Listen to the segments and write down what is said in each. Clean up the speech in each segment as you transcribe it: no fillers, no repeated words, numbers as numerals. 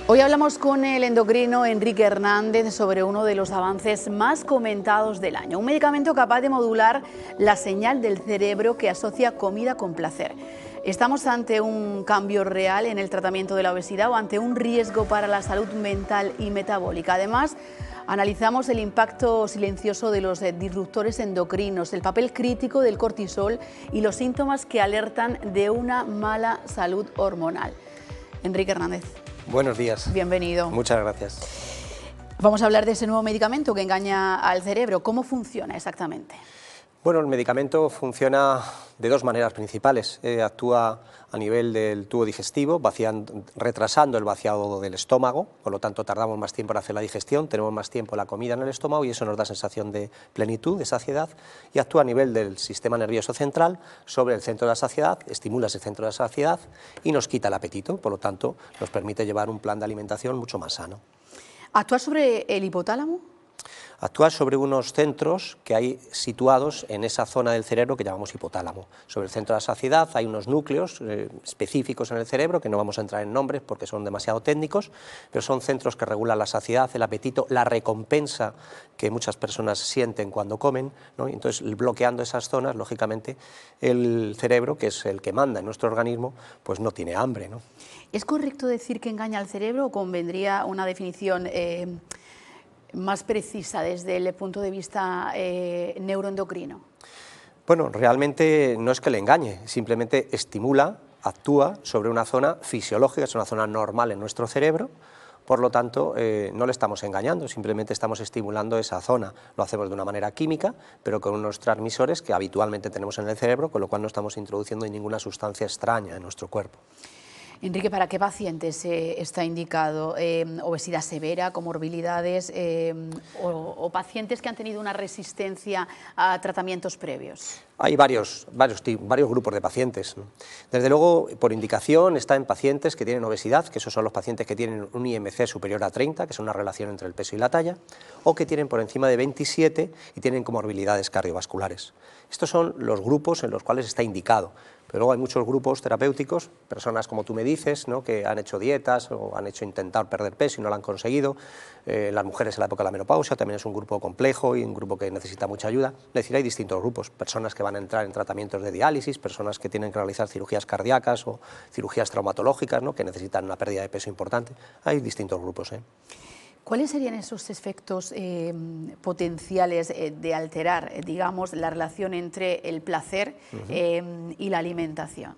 Hoy hablamos con el endocrino Enrique Hernández sobre uno de los avances más comentados del año, un medicamento capaz de modular la señal del cerebro que asocia comida con placer. ¿Estamos ante un cambio real en el tratamiento de la obesidad o ante un riesgo para la salud mental y metabólica? Además, analizamos el impacto silencioso de los disruptores endocrinos, el papel crítico del cortisol y los síntomas que alertan de una mala salud hormonal. Enrique Hernández. Buenos días. Bienvenido. Muchas gracias. Vamos a hablar de ese nuevo medicamento que engaña al cerebro. ¿Cómo funciona exactamente? Bueno, el medicamento funciona de dos maneras principales. Actúa a nivel del tubo digestivo, retrasando el vaciado del estómago, por lo tanto tardamos más tiempo en hacer la digestión, tenemos más tiempo la comida en el estómago y eso nos da sensación de plenitud, de saciedad, y actúa a nivel del sistema nervioso central sobre el centro de la saciedad, estimula ese centro de la saciedad y nos quita el apetito, por lo tanto nos permite llevar un plan de alimentación mucho más sano. ¿Actúa sobre el hipotálamo? Actúa sobre unos centros que hay situados en esa zona del cerebro que llamamos hipotálamo. Sobre el centro de la saciedad hay unos núcleos específicos en el cerebro, que no vamos a entrar en nombres porque son demasiado técnicos, pero son centros que regulan la saciedad, el apetito, la recompensa que muchas personas sienten cuando comen, ¿no? Entonces, bloqueando esas zonas, lógicamente, el cerebro, que es el que manda en nuestro organismo, pues no tiene hambre, ¿no? ¿Es correcto decir que engaña al cerebro o convendría una definición más precisa desde el punto de vista neuroendocrino? Bueno, realmente no es que le engañe, simplemente estimula, actúa sobre una zona fisiológica, es una zona normal en nuestro cerebro, por lo tanto no le estamos engañando, simplemente estamos estimulando esa zona. Lo hacemos de una manera química, pero con unos transmisores que habitualmente tenemos en el cerebro, con lo cual no estamos introduciendo ninguna sustancia extraña en nuestro cuerpo. Enrique, ¿para qué pacientes está indicado? ¿Obesidad severa, comorbilidades o pacientes que han tenido una resistencia a tratamientos previos? Hay varios grupos de pacientes, ¿no? Desde luego, por indicación, está en pacientes que tienen obesidad, que esos son los pacientes que tienen un IMC superior a 30, que es una relación entre el peso y la talla, o que tienen por encima de 27 y tienen comorbilidades cardiovasculares. Estos son los grupos en los cuales está indicado. Pero luego hay muchos grupos terapéuticos, personas como tú me dices, ¿no?, que han hecho dietas o han hecho intentar perder peso y no lo han conseguido. Las mujeres en la época de la menopausia también es un grupo complejo y un grupo que necesita mucha ayuda. Es decir, hay distintos grupos, personas que van a entrar en tratamientos de diálisis, personas que tienen que realizar cirugías cardíacas o cirugías traumatológicas, ¿no?, que necesitan una pérdida de peso importante. Hay distintos grupos, ¿eh? ¿Cuáles serían esos efectos potenciales de alterar, digamos, la relación entre el placer y la alimentación?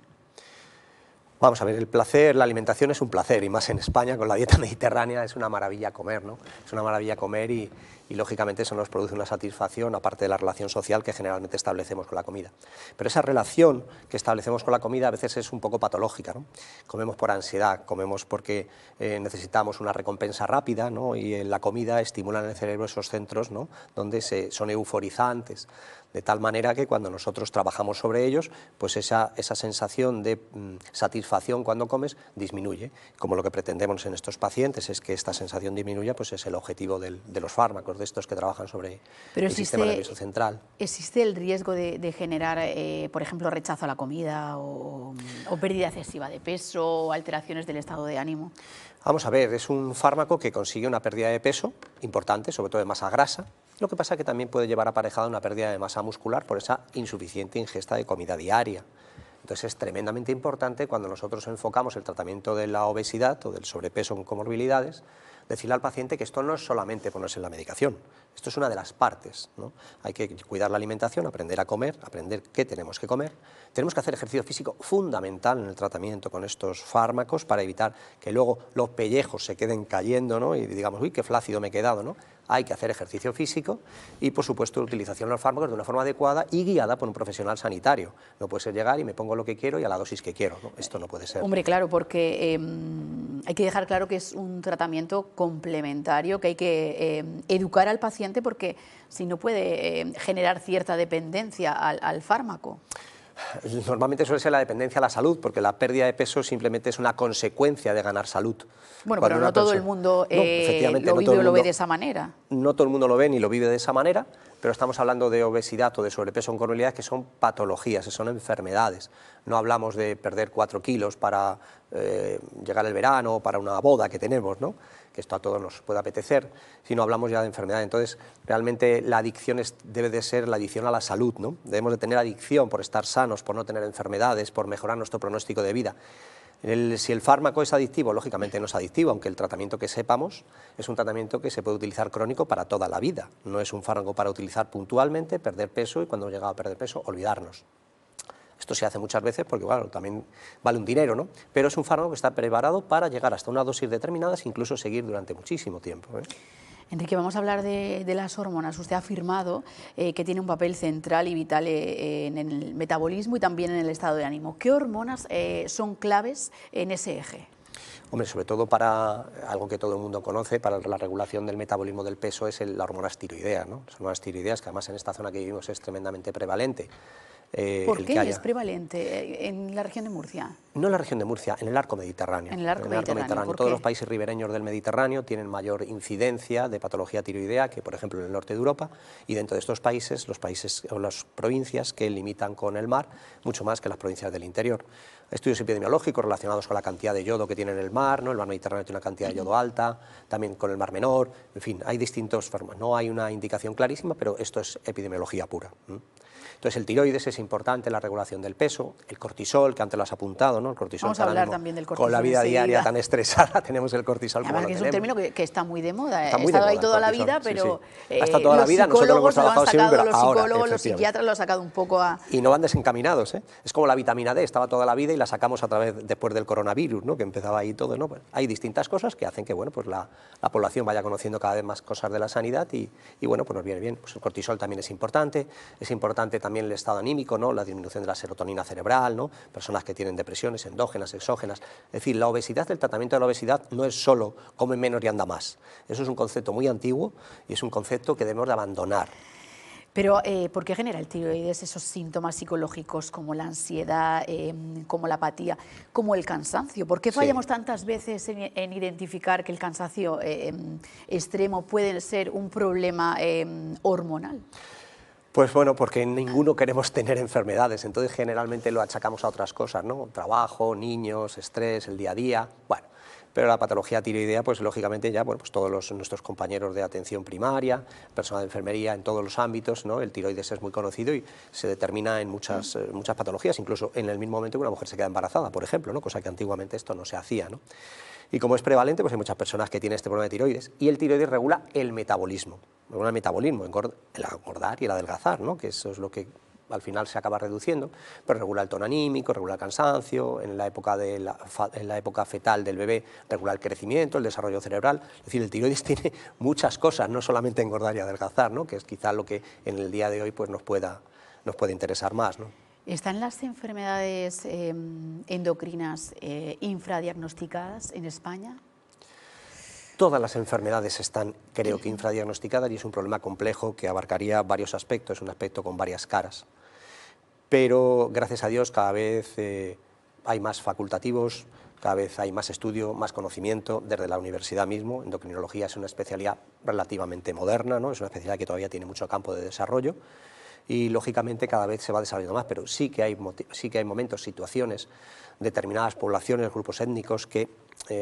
Vamos a ver, el placer, la alimentación es un placer, y más en España, con la dieta mediterránea, es una maravilla comer, ¿no? Es una maravilla comer y lógicamente eso nos produce una satisfacción, aparte de la relación social que generalmente establecemos con la comida. Pero esa relación que establecemos con la comida a veces es un poco patológica, ¿no? Comemos por ansiedad, comemos porque necesitamos una recompensa rápida, ¿no? Y en la comida estimulan en el cerebro esos centros, ¿no?, donde son euforizantes, de tal manera que cuando nosotros trabajamos sobre ellos, pues esa sensación de satisfacción cuando comes disminuye. Como lo que pretendemos en estos pacientes es que esta sensación disminuya, pues es el objetivo de los fármacos, de estos que trabajan sobre el sistema nervioso central. ¿Existe el riesgo de generar, por ejemplo, rechazo a la comida o pérdida excesiva de peso o alteraciones del estado de ánimo? Vamos a ver, es un fármaco que consigue una pérdida de peso importante, sobre todo de masa grasa. Lo que pasa es que también puede llevar aparejada una pérdida de masa muscular por esa insuficiente ingesta de comida diaria. Entonces es tremendamente importante cuando nosotros enfocamos el tratamiento de la obesidad o del sobrepeso con comorbilidades, decirle al paciente que esto no es solamente ponerse la medicación, esto es una de las partes, ¿no? Hay que cuidar la alimentación, aprender a comer, aprender qué tenemos que comer. Tenemos que hacer ejercicio físico fundamental en el tratamiento con estos fármacos para evitar que luego los pellejos se queden cayendo, ¿no?, y digamos, uy, qué flácido me he quedado, ¿no? Hay que hacer ejercicio físico y, por supuesto, la utilización de los fármacos de una forma adecuada y guiada por un profesional sanitario. No puede ser llegar y me pongo lo que quiero y a la dosis que quiero, ¿no? Esto no puede ser. Hombre, claro, porque hay que dejar claro que es un tratamiento complementario, que hay que educar al paciente porque si no puede generar cierta dependencia al fármaco. Normalmente suele ser la dependencia a la salud, porque la pérdida de peso simplemente es una consecuencia de ganar salud. Bueno, pero no todo el mundo lo vive o lo ve de esa manera. No todo el mundo lo ve ni lo vive de esa manera, pero estamos hablando de obesidad o de sobrepeso con comorbilidades que son patologías, que son enfermedades. No hablamos de perder 4 kilos para llegar el verano o para una boda que tenemos, ¿no?, que esto a todos nos puede apetecer, sino hablamos ya de enfermedad. Entonces, realmente la adicción debe de ser la adicción a la salud, ¿no? Debemos de tener adicción por estar sanos, por no tener enfermedades, por mejorar nuestro pronóstico de vida. Si el fármaco es adictivo, lógicamente no es adictivo, aunque el tratamiento que sepamos es un tratamiento que se puede utilizar crónico para toda la vida. No es un fármaco para utilizar puntualmente, perder peso y cuando hemos llegado a perder peso, olvidarnos. Esto se hace muchas veces porque, bueno, también vale un dinero, ¿no? Pero es un fármaco que está preparado para llegar hasta una dosis determinadas e incluso seguir durante muchísimo tiempo, ¿eh? Enrique, vamos a hablar de las hormonas. Usted ha afirmado que tiene un papel central y vital en el metabolismo y también en el estado de ánimo. ¿Qué hormonas son claves en ese eje? Hombre, sobre todo para algo que todo el mundo conoce, para la regulación del metabolismo del peso, es la hormona tiroidea, ¿no? Las hormonas tiroideas, que además en esta zona que vivimos es tremendamente prevalente. ¿Por qué es prevalente en la región de Murcia? No en la región de Murcia, en el arco mediterráneo. En el arco mediterráneo. Todos los países ribereños del Mediterráneo tienen mayor incidencia de patología tiroidea que, por ejemplo, en el norte de Europa, y dentro de estos países, los países o las provincias que limitan con el mar, mucho más que las provincias del interior. Estudios epidemiológicos relacionados con la cantidad de yodo que tiene en el mar, ¿no? El mar Mediterráneo tiene una cantidad de yodo alta, también con el mar menor, en fin, hay distintos formas. No hay una indicación clarísima, pero esto es epidemiología pura. Entonces, el tiroides es importante en la regulación del peso, el cortisol, que antes lo has apuntado, ¿no? El cortisol. Vamos a hablar también del cortisol. Con la vida diaria tan estresada tenemos el cortisol. Además, que es un término que está muy de moda. Está He muy de estado moda, ahí toda la vida, pero sí. Hasta toda la vida, nosotros lo hemos trabajado siempre, los psicólogos, los psiquiatras lo han sacado un poco a... Y no van desencaminados, ¿eh? Es como la vitamina D, estaba toda la vida y la sacamos a través después del coronavirus, ¿no? Que empezaba ahí todo, ¿no? Pues hay distintas cosas que hacen que, bueno, pues la población vaya conociendo cada vez más cosas de la sanidad y bueno, pues nos viene bien. Pues el cortisol también es importante también el estado anímico, ¿no? La disminución de la serotonina cerebral, ¿no? Personas que tienen depresiones endógenas, exógenas. Es decir, la obesidad, el tratamiento de la obesidad no es solo come menos y anda más. Eso es un concepto muy antiguo y es un concepto que debemos de abandonar. Pero, ¿por qué genera el tiroides esos síntomas psicológicos como la ansiedad, como la apatía, como el cansancio? ¿Por qué fallamos tantas veces en identificar que el cansancio extremo puede ser un problema hormonal? Pues bueno, porque ninguno queremos tener enfermedades, entonces generalmente lo achacamos a otras cosas, ¿no? Trabajo, niños, estrés, el día a día, bueno. Pero la patología tiroidea, pues lógicamente ya, bueno, pues todos nuestros compañeros de atención primaria, personal de enfermería, en todos los ámbitos, ¿no? El tiroides es muy conocido y se determina en muchas patologías, incluso en el mismo momento que una mujer se queda embarazada, por ejemplo, ¿no? Cosa que antiguamente esto no se hacía, ¿no? Y como es prevalente, pues hay muchas personas que tienen este problema de tiroides, y el tiroides regula el metabolismo, regula el metabolismo, el engordar y el adelgazar, ¿no? Que eso es lo que al final se acaba reduciendo, pero regula el tono anímico, regula el cansancio, en la época fetal del bebé regula el crecimiento, el desarrollo cerebral. Es decir, el tiroides tiene muchas cosas, no solamente engordar y adelgazar, ¿no? Que es quizá lo que en el día de hoy pues nos puede interesar más, ¿no? ¿Están las enfermedades endocrinas infradiagnosticadas en España? Todas las enfermedades están, creo que, infradiagnosticadas y es un problema complejo que abarcaría varios aspectos, un aspecto con varias caras. Pero, gracias a Dios, cada vez hay más facultativos, cada vez hay más estudio, más conocimiento desde la universidad mismo. Endocrinología es una especialidad relativamente moderna, ¿no? Es una especialidad que todavía tiene mucho campo de desarrollo y, lógicamente, cada vez se va desarrollando más, pero sí que hay momentos, situaciones, determinadas poblaciones, grupos étnicos que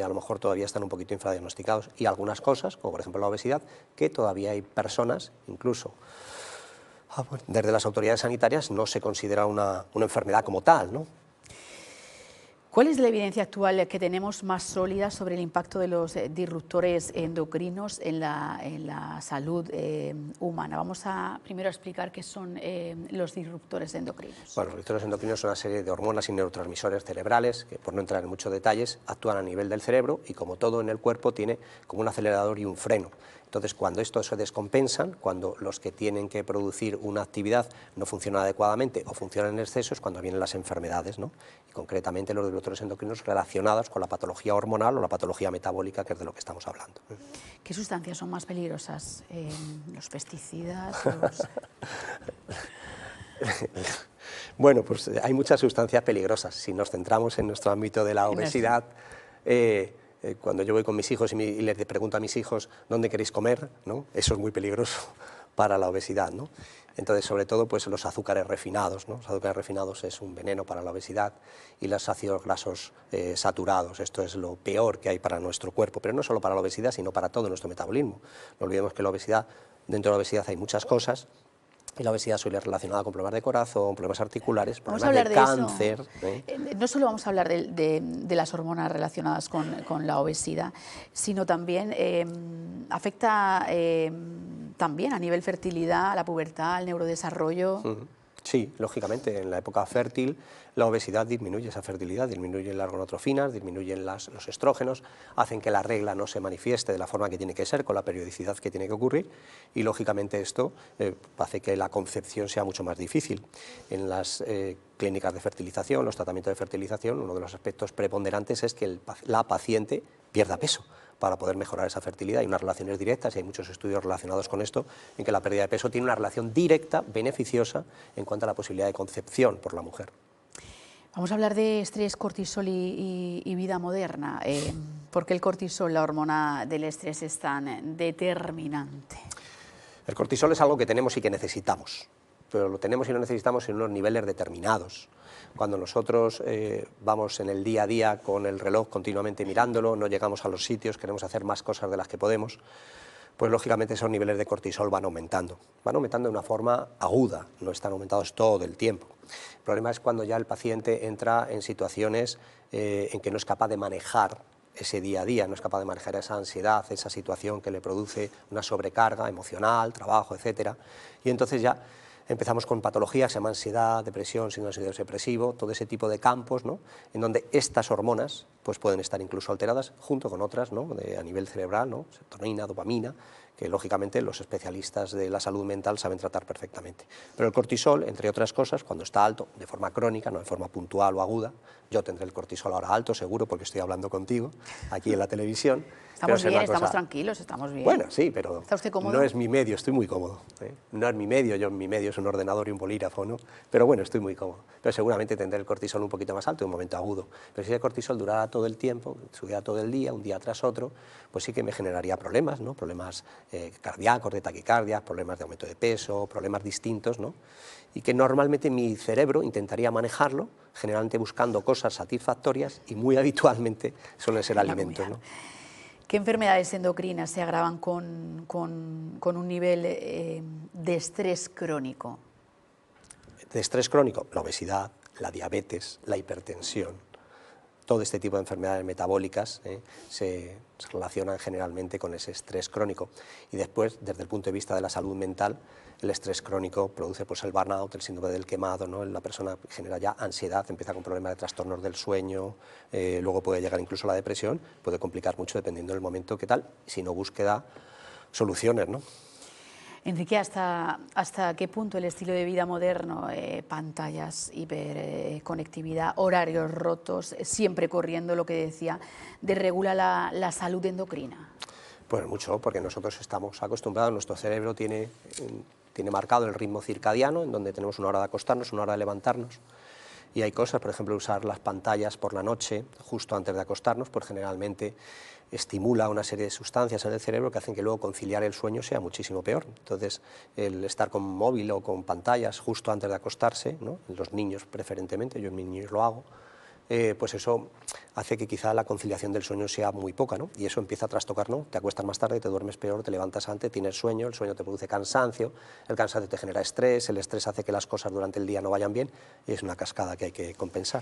a lo mejor todavía están un poquito infradiagnosticados y algunas cosas, como por ejemplo la obesidad, que todavía hay personas, incluso desde las autoridades sanitarias, no se considera una enfermedad como tal, ¿no? ¿Cuál es la evidencia actual que tenemos más sólida sobre el impacto de los disruptores endocrinos en la salud humana? Vamos primero a explicar qué son los disruptores endocrinos. Bueno, los disruptores endocrinos son una serie de hormonas y neurotransmisores cerebrales que, por no entrar en muchos detalles, actúan a nivel del cerebro y, como todo en el cuerpo, tiene como un acelerador y un freno. Entonces, cuando estos se descompensan, cuando los que tienen que producir una actividad no funcionan adecuadamente o funcionan en exceso, es cuando vienen las enfermedades, ¿no? Y concretamente los disruptores endocrinos relacionados con la patología hormonal o la patología metabólica, que es de lo que estamos hablando. ¿Qué sustancias son más peligrosas? ¿Los pesticidas? Bueno, pues hay muchas sustancias peligrosas. Si nos centramos en nuestro ámbito de la obesidad, cuando yo voy con mis hijos y les pregunto a mis hijos dónde queréis comer, ¿no? Eso es muy peligroso, para la obesidad, ¿no? Entonces, sobre todo, pues los azúcares refinados, ¿no? Los azúcares refinados es un veneno para la obesidad, y los ácidos grasos saturados, esto es lo peor que hay para nuestro cuerpo, pero no solo para la obesidad, sino para todo nuestro metabolismo. No olvidemos que dentro de la obesidad hay muchas cosas, y la obesidad suele ser relacionada con problemas de corazón, problemas articulares, problemas de cáncer. No solo vamos a hablar de las hormonas relacionadas con la obesidad, sino también afecta también a nivel fertilidad, a la pubertad, al neurodesarrollo. Sí, lógicamente, en la época fértil la obesidad disminuye esa fertilidad, disminuyen las gonadotrofinas, disminuyen los estrógenos, hacen que la regla no se manifieste de la forma que tiene que ser, con la periodicidad que tiene que ocurrir, y lógicamente esto hace que la concepción sea mucho más difícil. En las clínicas de fertilización, los tratamientos de fertilización, uno de los aspectos preponderantes es que la paciente pierda peso para poder mejorar esa fertilidad. Hay unas relaciones directas, y hay muchos estudios relacionados con esto, en que la pérdida de peso tiene una relación directa, beneficiosa, en cuanto a la posibilidad de concepción por la mujer. Vamos a hablar de estrés, cortisol y vida moderna. ¿Por qué el cortisol, la hormona del estrés, es tan determinante? El cortisol es algo que tenemos y que necesitamos, pero lo tenemos y lo necesitamos en unos niveles determinados. Cuando nosotros vamos en el día a día con el reloj continuamente mirándolo, no llegamos a los sitios, queremos hacer más cosas de las que podemos, pues lógicamente esos niveles de cortisol van aumentando de una forma aguda, no están aumentados todo el tiempo. El problema es cuando ya el paciente entra en situaciones en que no es capaz de manejar ese día a día, no es capaz de manejar esa ansiedad, esa situación que le produce una sobrecarga emocional, trabajo, etcétera, y entonces ya empezamos con patologías, se llama ansiedad, depresión, síndrome depresivo, todo ese tipo de campos, ¿no?, en donde estas hormonas pues pueden estar incluso alteradas junto con otras, ¿no?, a nivel cerebral, ¿no?, serotonina, dopamina, que lógicamente los especialistas de la salud mental saben tratar perfectamente. Pero el cortisol, entre otras cosas, cuando está alto, de forma crónica, no de forma puntual o aguda, yo tendré el cortisol ahora alto, seguro, porque estoy hablando contigo aquí en la televisión. Estamos bien, estamos tranquilos, estamos bien. Bueno, sí, pero ¿Está usted cómodo? No es mi medio, estoy muy cómodo. No es mi medio, mi medio es un ordenador y un bolígrafo, ¿no? Pero bueno, estoy muy cómodo. Pero seguramente tendré el cortisol un poquito más alto en un momento agudo. Pero si el cortisol durara todo el tiempo, subiera todo el día, un día tras otro, pues sí que me generaría problemas, ¿no? Problemas cardíacos, de taquicardia, problemas de aumento de peso, problemas distintos, ¿no? Y que normalmente mi cerebro intentaría manejarlo, generalmente buscando cosas satisfactorias, y muy habitualmente suelen ser alimentos, ¿no? ¿Qué enfermedades endocrinas se agravan con un nivel de estrés crónico? De estrés crónico, la obesidad, la diabetes, la hipertensión, todo este tipo de enfermedades metabólicas se relacionan generalmente con ese estrés crónico. Y después, desde el punto de vista de la salud mental, el estrés crónico produce pues el burnout, el síndrome del quemado, ¿no? La persona genera ya ansiedad, empieza con problemas de trastornos del sueño, luego puede llegar incluso a la depresión, puede complicar mucho dependiendo del momento que tal, si no búsqueda soluciones, ¿no? Enrique, ¿hasta qué punto el estilo de vida moderno, pantallas, hiperconectividad, horarios rotos, siempre corriendo, lo que decía, desregula la salud endocrina? Pues mucho, porque nosotros estamos acostumbrados, nuestro cerebro tiene marcado el ritmo circadiano, en donde tenemos una hora de acostarnos, una hora de levantarnos, y hay cosas, por ejemplo, usar las pantallas por la noche, justo antes de acostarnos, pues generalmente estimula una serie de sustancias en el cerebro que hacen que luego conciliar el sueño sea muchísimo peor. Entonces, el estar con móvil o con pantallas justo antes de acostarse, ¿no?, en los niños preferentemente, yo en mis niños lo hago, pues eso hace que quizá la conciliación del sueño sea muy poca, ¿no? Y eso empieza a trastocar, ¿no? Te acuestas más tarde, te duermes peor, te levantas antes, tienes sueño, el sueño te produce cansancio, el cansancio te genera estrés, el estrés hace que las cosas durante el día no vayan bien, y es una cascada que hay que compensar.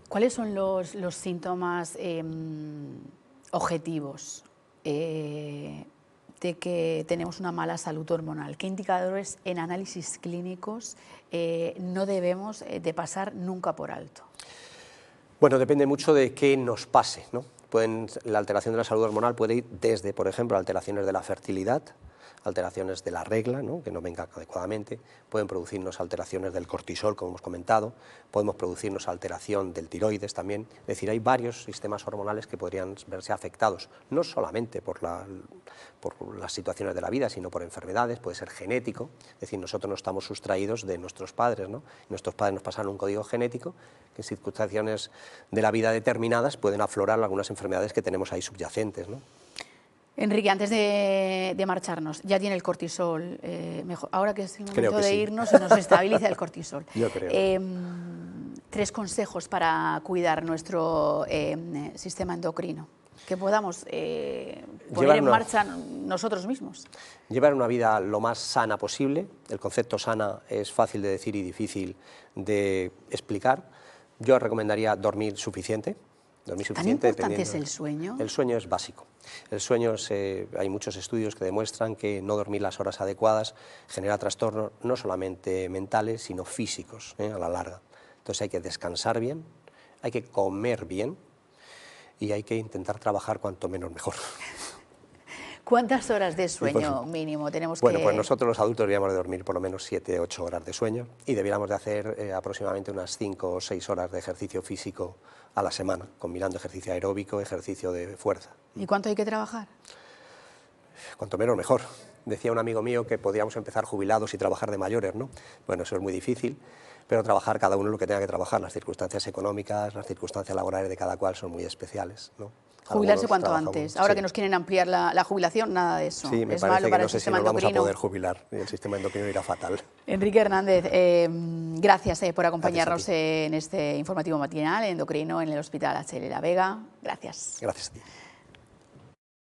¿Cuáles son los síntomas objetivos de que tenemos una mala salud hormonal? ¿Qué indicadores en análisis clínicos no debemos de pasar nunca por alto? Bueno, depende mucho de qué nos pase, ¿no? La alteración de la salud hormonal puede ir desde, por ejemplo, alteraciones de la fertilidad, alteraciones de la regla, ¿no?, que no venga adecuadamente, pueden producirnos alteraciones del cortisol, como hemos comentado, podemos producirnos alteración del tiroides también, es decir, hay varios sistemas hormonales que podrían verse afectados, no solamente por las situaciones de la vida, sino por enfermedades, puede ser genético, es decir, nosotros no estamos sustraídos de nuestros padres, ¿no? Nuestros padres nos pasaron un código genético, que en circunstancias de la vida determinadas pueden aflorar algunas enfermedades que tenemos ahí subyacentes, ¿no? Enrique, antes de marcharnos, ya tiene el cortisol mejor. Ahora que es el momento de irnos, se nos estabiliza el cortisol. Yo creo. 3 consejos para cuidar nuestro sistema endocrino, que podamos poner en marcha nosotros mismos. Llevar una vida lo más sana posible. El concepto sana es fácil de decir y difícil de explicar. Yo recomendaría dormir suficiente. ¿Tan importante es el sueño? El sueño es básico. El sueño hay muchos estudios que demuestran que no dormir las horas adecuadas genera trastornos no solamente mentales, sino físicos a la larga. Entonces hay que descansar bien, hay que comer bien y hay que intentar trabajar cuanto menos mejor. ¿Cuántas horas de sueño mínimo tenemos que...? Bueno, pues nosotros los adultos deberíamos de dormir por lo menos 7 o 8 horas de sueño y deberíamos de hacer aproximadamente unas 5 o 6 horas de ejercicio físico a la semana, combinando ejercicio aeróbico, ejercicio de fuerza. ¿Y cuánto hay que trabajar? Cuanto menos mejor. Decía un amigo mío que podíamos empezar jubilados y trabajar de mayores, ¿no? Bueno, eso es muy difícil, pero trabajar cada uno lo que tenga que trabajar. Las circunstancias económicas, las circunstancias laborales de cada cual son muy especiales, ¿no? Jubilarse cuanto antes. Ahora que nos quieren ampliar la jubilación, nada de eso. Sí, me es parece malo que para no el sé si sistema nos vamos a endocrino. poder jubilar y el sistema endocrino irá fatal. Enrique Hernández, gracias por acompañarnos en este informativo matinal endocrino en el Hospital HL La Vega. Gracias. Gracias a ti.